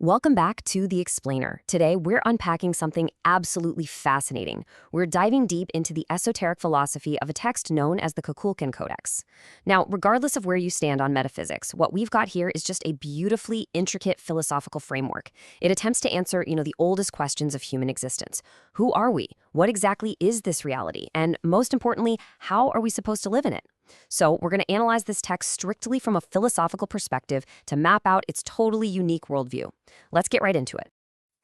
Welcome back to The Explainer. Today, we're unpacking something absolutely fascinating. We're diving deep into the esoteric philosophy of a text known as the Kukulkan Codex. Now, regardless of where you stand on metaphysics, what we've got here is just a beautifully intricate philosophical framework. It attempts to answer, the oldest questions of human existence. Who are we? What exactly is this reality? And most importantly, how are we supposed to live in it? So we're going to analyze this text strictly from a philosophical perspective to map out its totally unique worldview. Let's get right into it.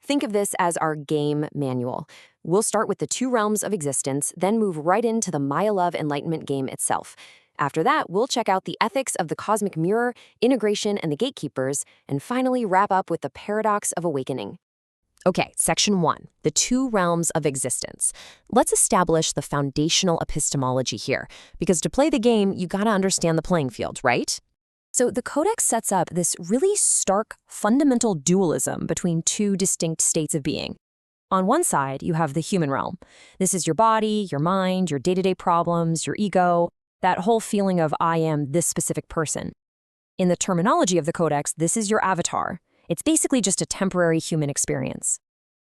Think of this as our game manual. We'll start with the two realms of existence, then move right into the Maya Love Enlightenment game itself. After that, we'll check out the ethics of the cosmic mirror, integration, and the gatekeepers, and finally wrap up with the paradox of awakening. Okay, section 1, the two realms of existence. Let's establish the foundational epistemology here, because to play the game, you gotta understand the playing field, right? So the Codex sets up this really stark, fundamental dualism between two distinct states of being. On one side, you have the human realm. This is your body, your mind, your day-to-day problems, your ego, that whole feeling of I am this specific person. In the terminology of the Codex, this is your avatar. It's basically just a temporary human experience.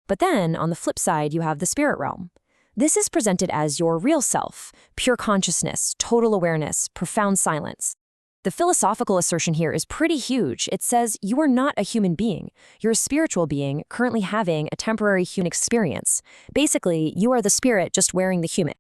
But then, on the flip side, you have the spirit realm. This is presented as your real self, pure consciousness, total awareness, profound silence. The philosophical assertion here is pretty huge. It says you are not a human being. You're a spiritual being currently having a temporary human experience. Basically, you are the spirit just wearing the human.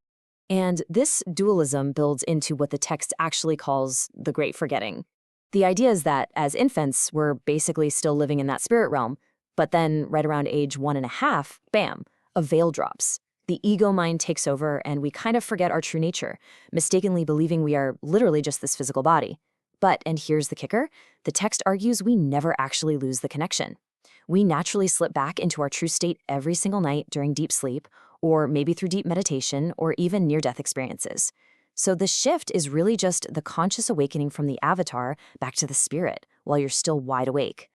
And this dualism builds into what the text actually calls the Great Forgetting. The idea is that, as infants, we're basically still living in that spirit realm, but then right around age 1.5, bam, a veil drops. The ego mind takes over and we kind of forget our true nature, mistakenly believing we are literally just this physical body. But, and here's the kicker, the text argues we never actually lose the connection. We naturally slip back into our true state every single night during deep sleep, or maybe through deep meditation, or even near-death experiences. So the shift is really just the conscious awakening from the avatar back to the spirit while you're still wide awake.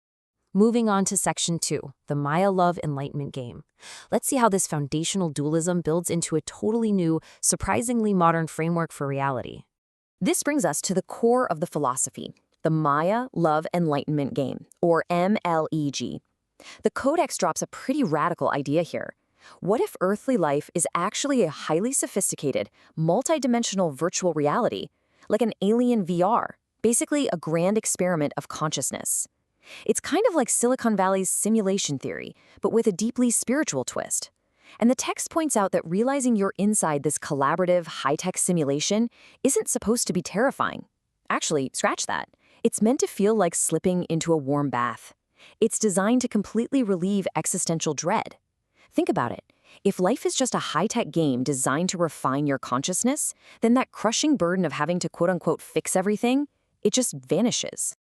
Moving on to section 2, the Maya Love Enlightenment game. Let's see how this foundational dualism builds into a totally new, surprisingly modern framework for reality. This brings us to the core of the philosophy, the Maya Love Enlightenment game, or MLEG. The Codex drops a pretty radical idea here. What if earthly life is actually a highly sophisticated, multidimensional virtual reality, like an alien VR, basically a grand experiment of consciousness? It's kind of like Silicon Valley's simulation theory, but with a deeply spiritual twist. And the text points out that realizing you're inside this collaborative, high-tech simulation isn't supposed to be terrifying. Actually, scratch that. It's meant to feel like slipping into a warm bath. It's designed to completely relieve existential dread. Think about it. If life is just a high-tech game designed to refine your consciousness, then that crushing burden of having to quote-unquote fix everything, it just vanishes.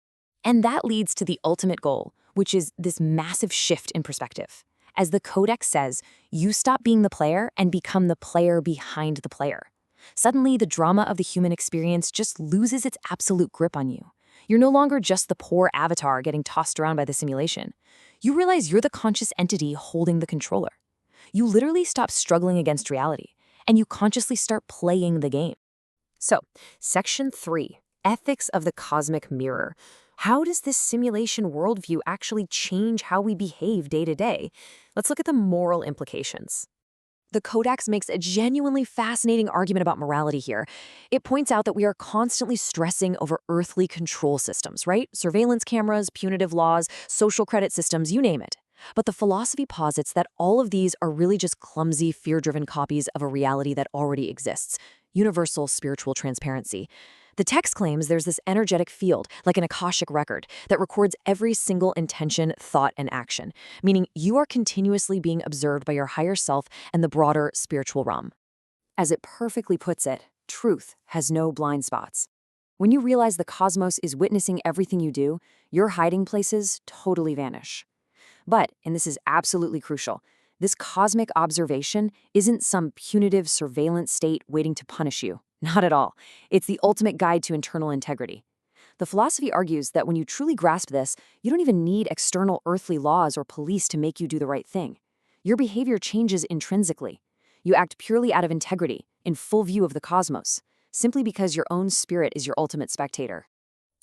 And that leads to the ultimate goal, which is this massive shift in perspective. As the Codex says, you stop being the player and become the player behind the player. Suddenly, the drama of the human experience just loses its absolute grip on you. You're no longer just the poor avatar getting tossed around by the simulation. You realize you're the conscious entity holding the controller. You literally stop struggling against reality, and you consciously start playing the game. So, section 3, ethics of the cosmic mirror. How does this simulation worldview actually change how we behave day to day? Let's look at the moral implications. The Codex makes a genuinely fascinating argument about morality here. It points out that we are constantly stressing over earthly control systems, right? Surveillance cameras, punitive laws, social credit systems, you name it. But the philosophy posits that all of these are really just clumsy, fear-driven copies of a reality that already exists, universal spiritual transparency. The text claims there's this energetic field, like an Akashic record, that records every single intention, thought, and action, meaning you are continuously being observed by your higher self and the broader spiritual realm. As it perfectly puts it, truth has no blind spots. When you realize the cosmos is witnessing everything you do, your hiding places totally vanish. But, and this is absolutely crucial, this cosmic observation isn't some punitive surveillance state waiting to punish you. Not at all. It's the ultimate guide to internal integrity. The philosophy argues that when you truly grasp this, you don't even need external earthly laws or police to make you do the right thing. Your behavior changes intrinsically. You act purely out of integrity, in full view of the cosmos, simply because your own spirit is your ultimate spectator.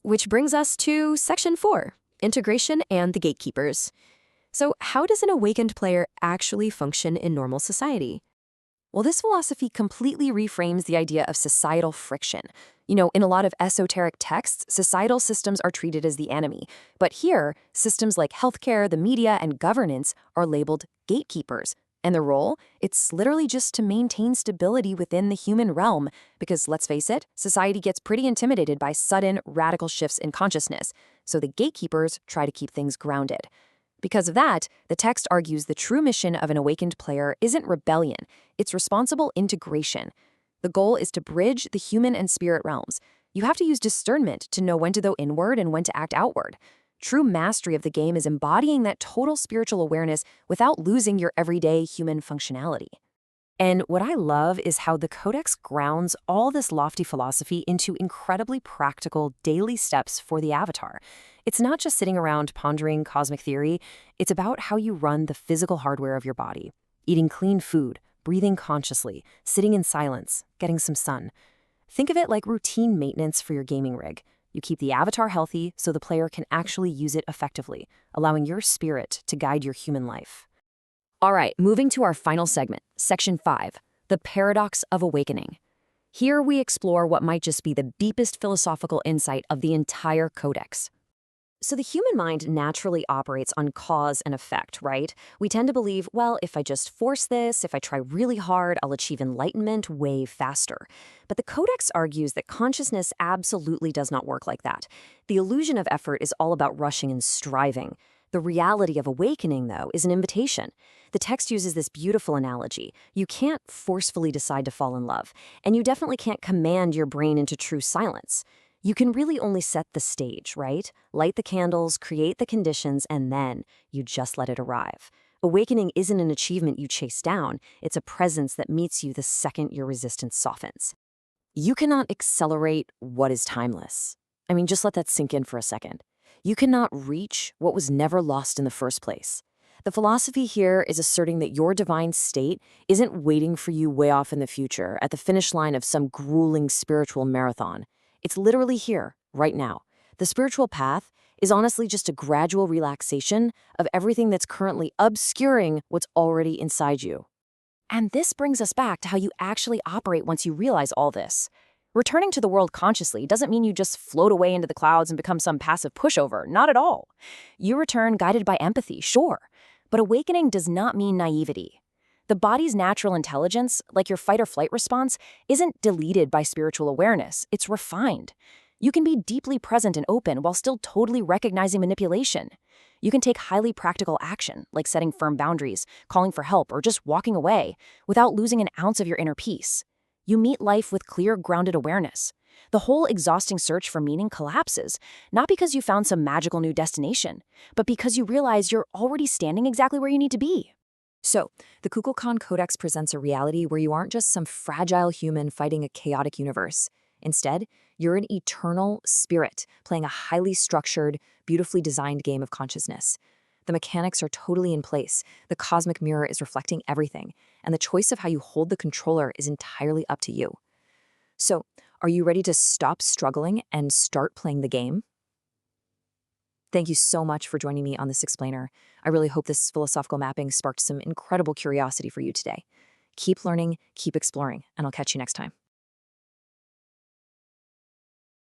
Which brings us to section 4, Integration and the gatekeepers. So, how does an awakened player actually function in normal society? Well, this philosophy completely reframes the idea of societal friction. In a lot of esoteric texts, societal systems are treated as the enemy. But here, systems like healthcare, the media, and governance are labeled gatekeepers. And the role? It's literally just to maintain stability within the human realm. Because let's face it, society gets pretty intimidated by sudden, radical shifts in consciousness. So the gatekeepers try to keep things grounded. Because of that, the text argues the true mission of an awakened player isn't rebellion, it's responsible integration. The goal is to bridge the human and spirit realms. You have to use discernment to know when to go inward and when to act outward. True mastery of the game is embodying that total spiritual awareness without losing your everyday human functionality. And what I love is how the Codex grounds all this lofty philosophy into incredibly practical daily steps for the avatar. It's not just sitting around pondering cosmic theory, it's about how you run the physical hardware of your body. Eating clean food, breathing consciously, sitting in silence, getting some sun. Think of it like routine maintenance for your gaming rig. You keep the avatar healthy so the player can actually use it effectively, allowing your spirit to guide your human life. All right, moving to our final segment, Section 5, the paradox of awakening. Here we explore what might just be the deepest philosophical insight of the entire Codex. So the human mind naturally operates on cause and effect, right? We tend to believe, well, if I just force this, if I try really hard, I'll achieve enlightenment way faster. But the Codex argues that consciousness absolutely does not work like that. The illusion of effort is all about rushing and striving. The reality of awakening, though, is an invitation. The text uses this beautiful analogy. You can't forcefully decide to fall in love, and you definitely can't command your brain into true silence. You can really only set the stage, right? Light the candles, create the conditions, and then you just let it arrive. Awakening isn't an achievement you chase down, it's a presence that meets you the second your resistance softens. You cannot accelerate what is timeless. I mean, just let that sink in for a second. You cannot reach what was never lost in the first place. The philosophy here is asserting that your divine state isn't waiting for you way off in the future at the finish line of some grueling spiritual marathon. It's literally here, right now. The spiritual path is honestly just a gradual relaxation of everything that's currently obscuring what's already inside you. And this brings us back to how you actually operate once you realize all this. Returning to the world consciously doesn't mean you just float away into the clouds and become some passive pushover. Not at all. You return guided by empathy, sure. But awakening does not mean naivety. The body's natural intelligence, like your fight or flight response, isn't deleted by spiritual awareness. It's refined. You can be deeply present and open while still totally recognizing manipulation. You can take highly practical action, like setting firm boundaries, calling for help, or just walking away, without losing an ounce of your inner peace. You meet life with clear, grounded awareness. The whole exhausting search for meaning collapses, not because you found some magical new destination, but because you realize you're already standing exactly where you need to be. So, the Kukulkan Codex presents a reality where you aren't just some fragile human fighting a chaotic universe. Instead, you're an eternal spirit playing a highly structured, beautifully designed game of consciousness. The mechanics are totally in place, the cosmic mirror is reflecting everything, and the choice of how you hold the controller is entirely up to you. So, are you ready to stop struggling and start playing the game? Thank you so much for joining me on this explainer. I really hope this philosophical mapping sparked some incredible curiosity for you today. Keep learning, keep exploring, and I'll catch you next time.